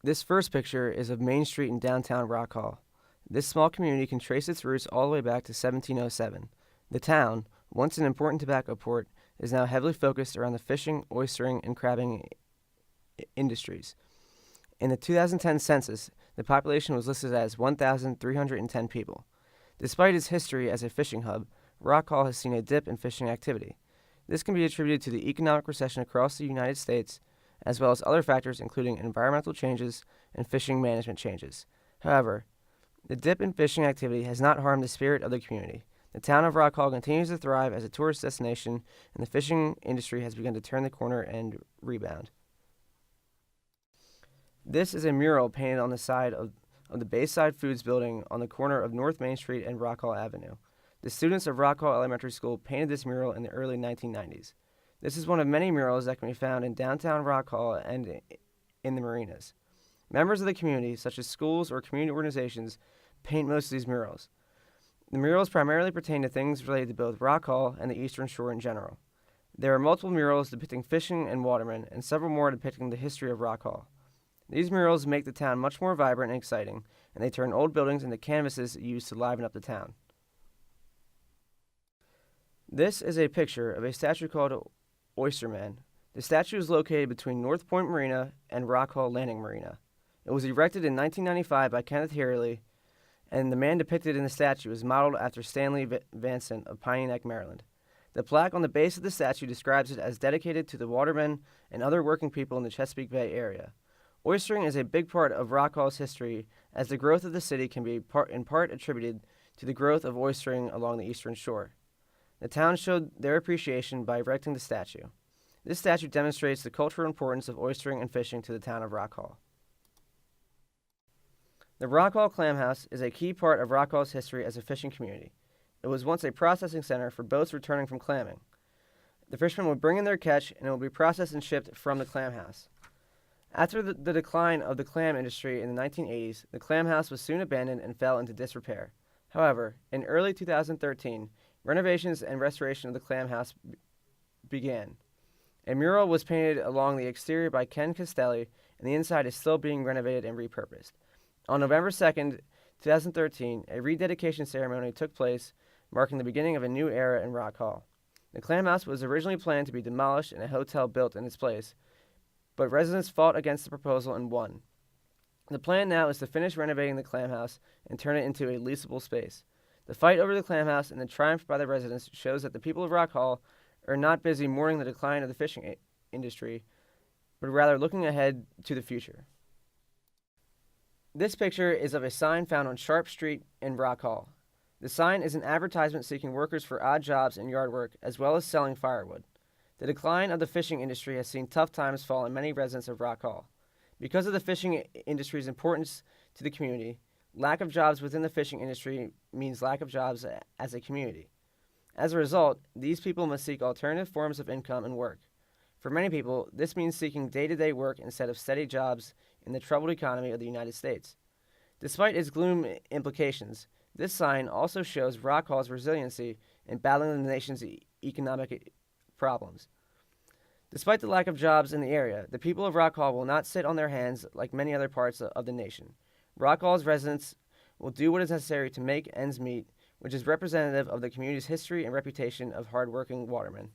This first picture is of Main Street in downtown Rock Hall. This small community can trace its roots all the way back to 1707. The town, once an important tobacco port, is now heavily focused around the fishing, oystering, and crabbing industries. In the 2010 census, the population was listed as 1,310 people. Despite its history as a fishing hub, Rock Hall has seen a dip in fishing activity. This can be attributed to the economic recession across the United States, as well as other factors including environmental changes and fishing management changes. However, the dip in fishing activity has not harmed the spirit of the community. The town of Rock Hall continues to thrive as a tourist destination, and the fishing industry has begun to turn the corner and rebound. This is a mural painted on the side of the Bayside Foods building on the corner of North Main Street and Rock Hall Avenue. The students of Rock Hall Elementary School painted this mural in the early 1990s. This is one of many murals that can be found in downtown Rock Hall and in the marinas. Members of the community, such as schools or community organizations, paint most of these murals. The murals primarily pertain to things related to both Rock Hall and the Eastern Shore in general. There are multiple murals depicting fishing and watermen, and several more depicting the history of Rock Hall. These murals make the town much more vibrant and exciting, and they turn old buildings into canvases used to liven up the town. This is a picture of a statue called Oysterman. The statue is located between North Point Marina and Rock Hall Landing Marina. It was erected in 1995 by Kenneth Hurley, and the man depicted in the statue is modeled after Stanley Vincent of Piney Neck, Maryland. The plaque on the base of the statue describes it as dedicated to the watermen and other working people in the Chesapeake Bay area. Oystering is a big part of Rock Hall's history, as the growth of the city can be in part attributed to the growth of oystering along the Eastern Shore. The town showed their appreciation by erecting the statue. This statue demonstrates the cultural importance of oystering and fishing to the town of Rock Hall. The Rock Hall Clam House is a key part of Rock Hall's history as a fishing community. It was once a processing center for boats returning from clamming. The fishermen would bring in their catch, and it would be processed and shipped from the clam house. After the decline of the clam industry in the 1980s, the clam house was soon abandoned and fell into disrepair. However, in early 2013, renovations and restoration of the clam house began. A mural was painted along the exterior by Ken Castelli, and the inside is still being renovated and repurposed. On November 2nd, 2013, a rededication ceremony took place, marking the beginning of a new era in Rock Hall. The clam house was originally planned to be demolished and a hotel built in its place, but residents fought against the proposal and won. The plan now is to finish renovating the clam house and turn it into a leasable space. The fight over the clam house and the triumph by the residents shows that the people of Rock Hall are not busy mourning the decline of the fishing industry, but rather looking ahead to the future. This picture is of a sign found on Sharp Street in Rock Hall. The sign is an advertisement seeking workers for odd jobs and yard work, as well as selling firewood. The decline of the fishing industry has seen tough times fall on many residents of Rock Hall. Because of the fishing industry's importance to the community, lack of jobs within the fishing industry means lack of jobs as a community. As a result, these people must seek alternative forms of income and work. For many people, this means seeking day-to-day work instead of steady jobs in the troubled economy of the United States. Despite its gloom implications, this sign also shows Rock Hall's resiliency in battling the nation's economic problems. Despite the lack of jobs in the area, the people of Rock Hall will not sit on their hands like many other parts of the nation. Rock Hall's residents will do what is necessary to make ends meet, which is representative of the community's history and reputation of hardworking watermen.